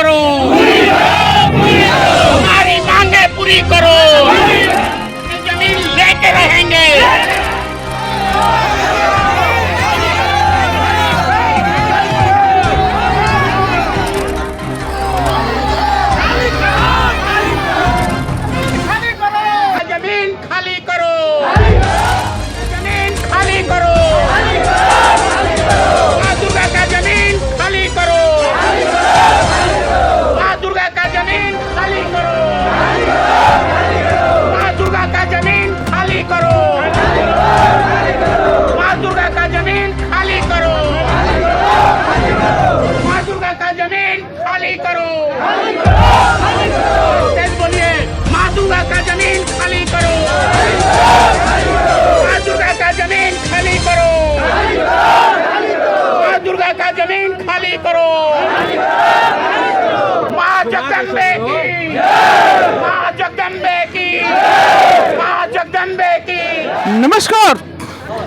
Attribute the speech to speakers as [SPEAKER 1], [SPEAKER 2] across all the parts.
[SPEAKER 1] करो, हमारी मांगे पूरी करो, जमीन लेके रहेंगे। जमीन खाली करो, जमीन खाली करो, माँ दुर्गा का जमीन खाली करो, माँ दुर्गा का जमीन खाली करो, माँ दुर्गा का जमीन खाली करो, माँ दुर्गा का जमीन खाली करो, माँ दुर्गा का जमीन खाली करो, तेज बोलिए, माँ दुर्गा का जमीन खाली करो, माँ दुर्गा का जमीन खाली करो, माँ दुर्गा का जमीन खाली करो, माँ जगदम्बे की, माँ जगदम्बे की, माँ जगदम्बे की।
[SPEAKER 2] नमस्कार।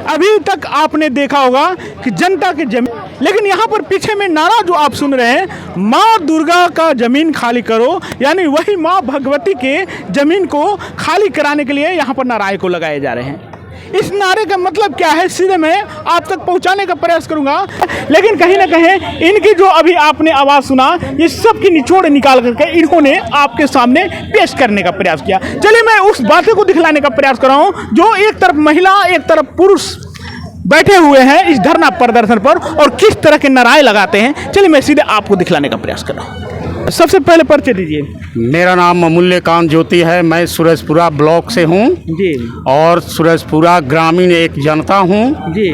[SPEAKER 2] अभी तक आपने देखा होगा कि जनता की जमीन, लेकिन यहाँ पर पीछे में नारा जो आप सुन रहे हैं, माँ दुर्गा का जमीन खाली करो, यानी वही माँ भगवती के जमीन को खाली कराने के लिए यहाँ पर नारे को लगाए जा रहे हैं। इस नारे का मतलब क्या है, सीधे मैं आप तक पहुँचाने का प्रयास करूँगा, लेकिन कहीं ना कहीं इनकी जो अभी आपने आवाज़ सुना, ये सब की निचोड़ निकाल करके इन्होंने आपके सामने पेश करने का प्रयास किया। चलिए मैं उस बातें को दिखलाने का प्रयास कर रहा हूँ जो एक तरफ महिला एक तरफ पुरुष बैठे हुए हैं इस धरना प्रदर्शन पर और किस तरह के नारे लगाते हैं। चलिए मैं सीधे आपको दिखलाने का प्रयास कर रहा हूँ। सबसे पहले परिचय दीजिए।
[SPEAKER 3] मेरा नाम अमूल्यकांत ज्योति है, मैं सूरजपुरा ब्लॉक से हूँ
[SPEAKER 2] जी
[SPEAKER 3] और सूरजपुरा ग्रामीण एक जनता हूँ
[SPEAKER 2] जी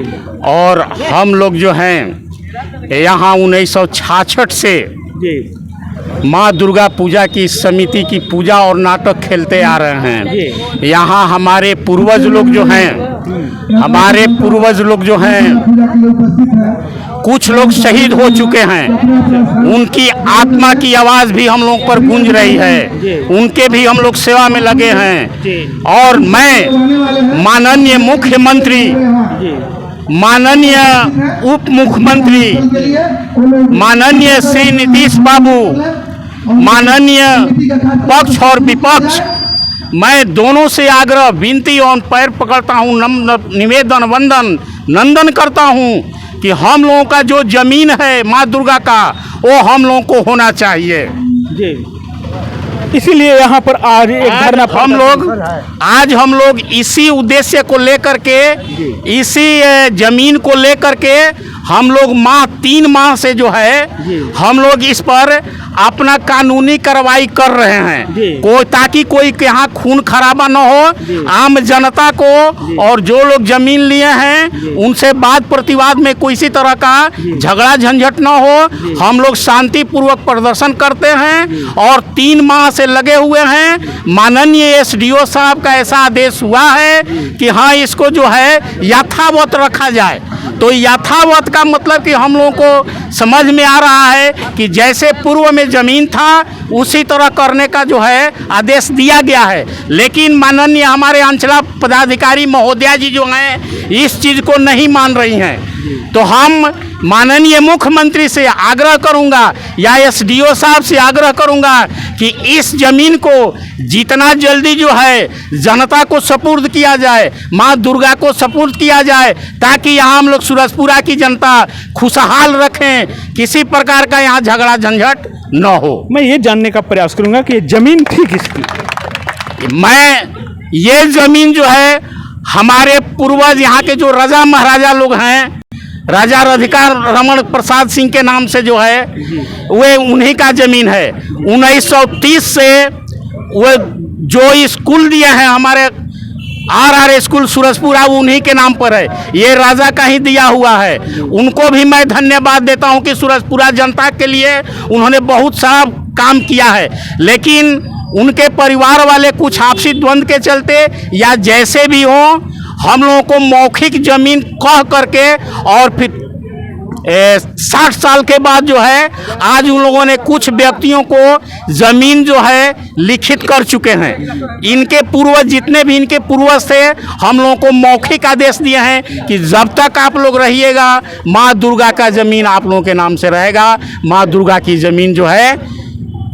[SPEAKER 3] और हम लोग जो हैं यहाँ 1966 से
[SPEAKER 2] जी
[SPEAKER 3] माँ दुर्गा पूजा की समिति की पूजा और नाटक खेलते आ रहे हैं। यहाँ हमारे पूर्वज लोग जो हैं कुछ लोग शहीद हो चुके हैं, उनकी आत्मा की आवाज़ भी हम लोग पर गूंज रही है, उनके भी हम लोग सेवा में लगे हैं। और मैं माननीय मुख्यमंत्री, माननीय उप मुख्यमंत्री, माननीय श्री नीतीश बाबू, माननीय पक्ष और विपक्ष, मैं दोनों से आग्रह विनती और पैर पकड़ता हूँ, निवेदन वंदन नंदन करता हूँ कि हम लोगों का जो जमीन है माँ दुर्गा का, वो हम लोगों को होना चाहिए।
[SPEAKER 2] जी इसीलिए यहाँ पर आज एक धरना
[SPEAKER 3] आज हम लोग इसी उद्देश्य को लेकर के, इसी जमीन को लेकर के हम लोग 3 माह से जो है हम लोग इस पर अपना कानूनी कार्रवाई कर रहे हैं, ताकि कोई के यहाँ खून खराबा न हो, आम जनता को और जो लोग जमीन लिए हैं उनसे वाद प्रतिवाद में कोई सी तरह का झगड़ा झंझट न हो। हम लोग शांतिपूर्वक प्रदर्शन करते हैं और 3 माह से लगे हुए हैं। माननीय एसडीओ साहब का ऐसा आदेश हुआ है कि हाँ, इसको जो है यथावत रखा जाए। तो यथावत का मतलब कि हम लोगों को समझ में आ रहा है कि जैसे पूर्व में ज़मीन था उसी तरह करने का जो है आदेश दिया गया है। लेकिन माननीय हमारे अंचला पदाधिकारी महोदया जी जो हैं इस चीज़ को नहीं मान रही हैं। तो हम माननीय मुख्यमंत्री से आग्रह करूंगा या एसडीओ साहब से आग्रह करूंगा कि इस जमीन को जितना जल्दी जो है जनता को सपुर्द किया जाए, माँ दुर्गा को सपुर्द किया जाए, ताकि यहाँ हम लोग सूरजपुरा की जनता खुशहाल रखें, किसी प्रकार का यहाँ झगड़ा झंझट न हो।
[SPEAKER 2] मैं ये जानने का प्रयास करूंगा कि ये जमीन थी किसकी।
[SPEAKER 3] ये जमीन जो है हमारे पूर्वज यहाँ के जो राजा महाराजा लोग हैं, राजा राधिका रमन प्रसाद सिंह के नाम से जो है वे उन्हीं का जमीन है। 1930 से वो जो स्कूल दिए हैं हमारे आर स्कूल सूरजपुरा, वो उन्हीं के नाम पर है, ये राजा का ही दिया हुआ है। उनको भी मैं धन्यवाद देता हूं कि सूरजपुरा जनता के लिए उन्होंने बहुत सारा काम किया है। लेकिन उनके परिवार वाले कुछ आपसी द्वंद्व के चलते या जैसे भी हो, हम लोगों को मौखिक जमीन कह करके और फिर 60 साल के बाद जो है आज उन लोगों ने कुछ व्यक्तियों को जमीन जो है लिखित कर चुके हैं। इनके पूर्वज जितने भी इनके पूर्वज थे, हम लोगों को मौखिक आदेश दिए हैं कि जब तक आप लोग रहिएगा माँ दुर्गा का जमीन आप लोगों के नाम से रहेगा। माँ दुर्गा की जमीन जो है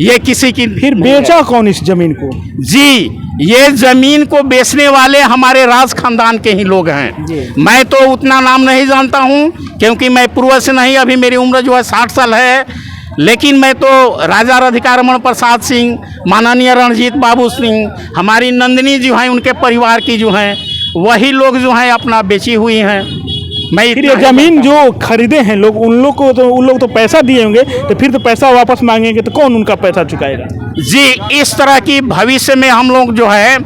[SPEAKER 3] ये किसी की
[SPEAKER 2] फिर बेचा कौन इस जमीन को?
[SPEAKER 3] जी, ये जमीन को बेचने वाले हमारे राज खानदान के ही लोग हैं। मैं तो उतना नाम नहीं जानता हूँ क्योंकि मैं पूर्व से नहीं, अभी मेरी उम्र जो है 60 साल है, लेकिन मैं तो राजा राधिका रमन प्रसाद सिंह, माननीय रणजीत बाबू सिंह, हमारी नंदिनी जो हैं उनके परिवार की जो हैं वही लोग जो हैं अपना बेची हुई हैं। मैं
[SPEAKER 2] फिर ये जमीन जो खरीदे हैं लोग, उन लोग तो पैसा दिए होंगे, तो फिर तो पैसा वापस मांगेंगे तो कौन उनका पैसा चुकाएगा?
[SPEAKER 3] जी, इस तरह की भविष्य में हम लोग जो है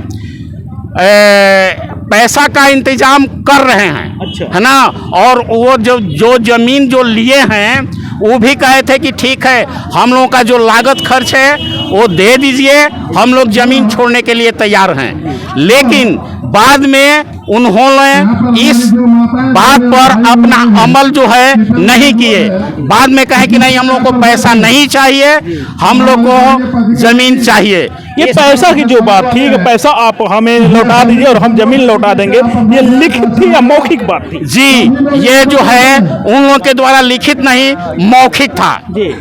[SPEAKER 3] पैसा का इंतजाम कर रहे हैं।
[SPEAKER 2] अच्छा।
[SPEAKER 3] है ना। और वो जो जमीन जो लिए हैं वो भी कहे थे कि ठीक है, हम लोगों का जो लागत खर्च है वो दे दीजिए, हम लोग जमीन छोड़ने के लिए तैयार हैं। लेकिन बाद में उन्होंने इस बात पर अपना अमल जो है नहीं किए। बाद में कहे कि नहीं, हम लोग को पैसा नहीं चाहिए, हम लोग को जमीन चाहिए।
[SPEAKER 2] ये पैसा की जो बात थी कि पैसा आप हमें लौटा दीजिए और हम जमीन लौटा देंगे, ये लिखित थी या मौखिक बात थी?
[SPEAKER 3] जी, ये जो है उन लोगों के द्वारा लिखित नहीं, मौखिक था।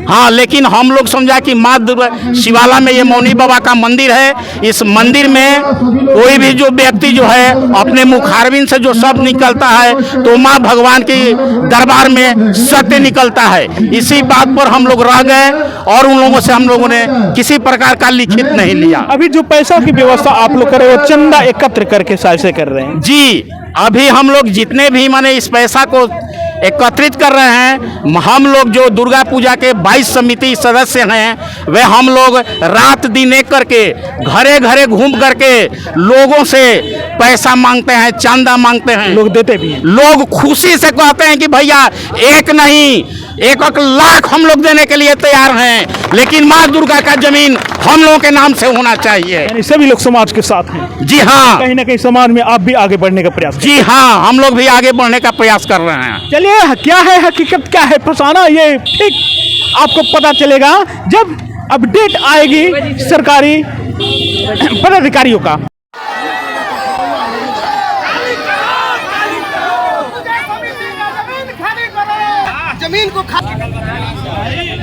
[SPEAKER 3] हाँ, लेकिन हम लोग समझा कि माँ दुर्गा शिवाला में ये मौनी बाबा का मंदिर है, इस मंदिर में कोई भी जो व्यक्ति जो है अपने मुखारबिंद से जो शब्द निकलता है तो माँ भगवान की दरबार में सत्य निकलता है। इसी बात पर हम लोग रह गए और उन लोगों से हम लोगों ने किसी प्रकार का लिखित नहीं लिया।
[SPEAKER 2] अभी जो पैसा की व्यवस्था आप लोग कर रहे हो, चंदा एकत्र करके से कर रहे हैं?
[SPEAKER 3] जी, अभी हम लोग जितने भी माने इस पैसा को एकत्रित कर रहे हैं, हम लोग जो दुर्गा पूजा के 22 समिति सदस्य हैं वे हम लोग रात दिन एक करके घरे घरे घूम करके लोगों से पैसा मांगते हैं, चंदा मांगते हैं।
[SPEAKER 2] लोग देते भी हैं।
[SPEAKER 3] लोग खुशी से कहते हैं कि भैया एक नहीं 1 लाख हम लोग देने के लिए तैयार हैं, लेकिन माँ दुर्गा का जमीन हम लोगों के नाम से होना चाहिए।
[SPEAKER 2] यानी सभी लोग समाज के साथ हैं।
[SPEAKER 3] जी हाँ,
[SPEAKER 2] कहीं ना कहीं समाज में आप भी आगे बढ़ने का प्रयास?
[SPEAKER 3] जी हाँ, हम लोग भी आगे बढ़ने का प्रयास कर रहे हैं।
[SPEAKER 2] चलिए, क्या है हकीकत, क्या है फसाना, ये ठीक आपको पता चलेगा जब अपडेट आएगी सरकारी पदाधिकारियों का।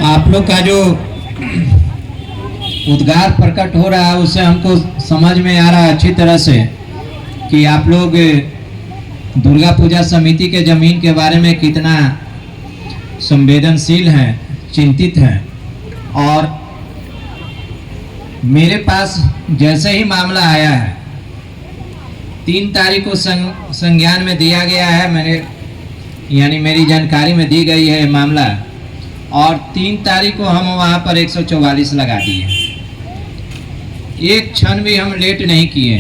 [SPEAKER 4] आप लोग का जो उद्गार प्रकट हो रहा है उससे हमको समझ में आ रहा है अच्छी तरह से कि आप लोग दुर्गा पूजा समिति के जमीन के बारे में कितना संवेदनशील हैं, चिंतित हैं। और मेरे पास जैसे ही मामला आया है 3 तारीख को संज्ञान में दिया गया है, यानी मेरी जानकारी में दी गई है मामला, और 3 तारीख को हम वहाँ पर 144 लगा दिए। एक क्षण भी हम लेट नहीं किए।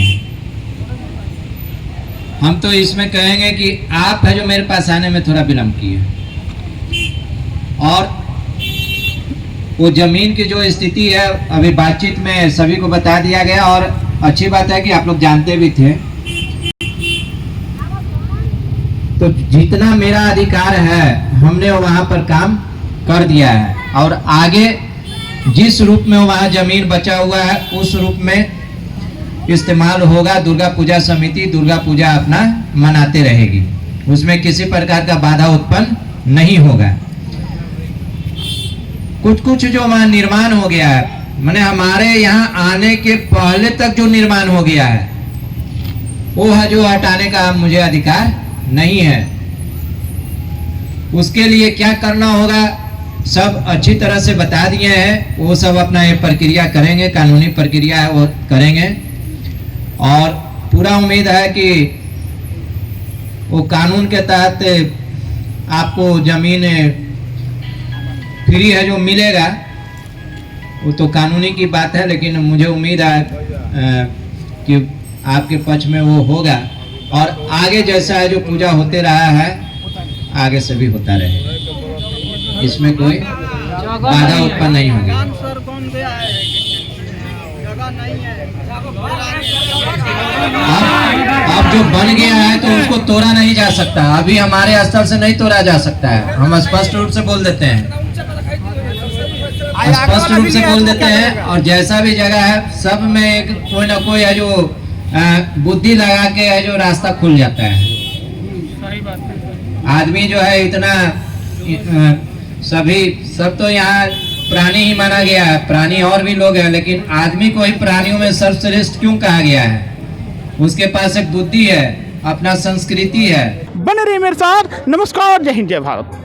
[SPEAKER 4] हम तो इसमें कहेंगे कि आप है जो मेरे पास आने में थोड़ा विलम्ब किए। और वो जमीन की जो स्थिति है अभी बातचीत में सभी को बता दिया गया, और अच्छी बात है कि आप लोग जानते भी थे। तो जितना मेरा अधिकार है हमने वहाँ पर काम कर दिया है, और आगे जिस रूप में वहाँ जमीन बचा हुआ है उस रूप में इस्तेमाल होगा। दुर्गा पूजा समिति दुर्गा पूजा अपना मनाते रहेगी, उसमें किसी प्रकार का बाधा उत्पन्न नहीं होगा। कुछ जो वहाँ निर्माण हो गया है, माने हमारे यहाँ आने के पहले तक जो निर्माण हो गया है वो है जो हटाने का मुझे अधिकार नहीं है। उसके लिए क्या करना होगा सब अच्छी तरह से बता दिए हैं। वो सब अपना ये प्रक्रिया करेंगे, कानूनी प्रक्रिया है वो करेंगे, और पूरा उम्मीद है कि वो कानून के तहत आपको जमीन फ्री है जो मिलेगा। वो तो कानूनी की बात है, लेकिन मुझे उम्मीद है कि आपके पक्ष में वो होगा, और आगे जैसा है जो पूजा होते रहा है आगे से भी होता रहेगा। इसमें कोई बाधा उत्पन्न नहीं होगी। अब जो बन गया है तो उसको तोड़ा नहीं जा सकता, अभी हमारे स्तर से नहीं तोड़ा जा सकता है। हम स्पष्ट रूप से बोल देते हैं, स्पष्ट रूप से बोल देते हैं। और जैसा भी जगह है सब में एक कोई ना कोई है जो बुद्धि लगा के है जो रास्ता खुल जाता है। आदमी जो है इतना सब तो यहाँ प्राणी ही माना गया है। प्राणी और भी लोग हैं, लेकिन आदमी को ही प्राणियों में सर्वश्रेष्ठ क्यों कहा गया है? उसके पास एक बुद्धि है, अपना संस्कृति है।
[SPEAKER 2] बने रहिए मेरे साथ। नमस्कार, जय हिंद, जय भारत।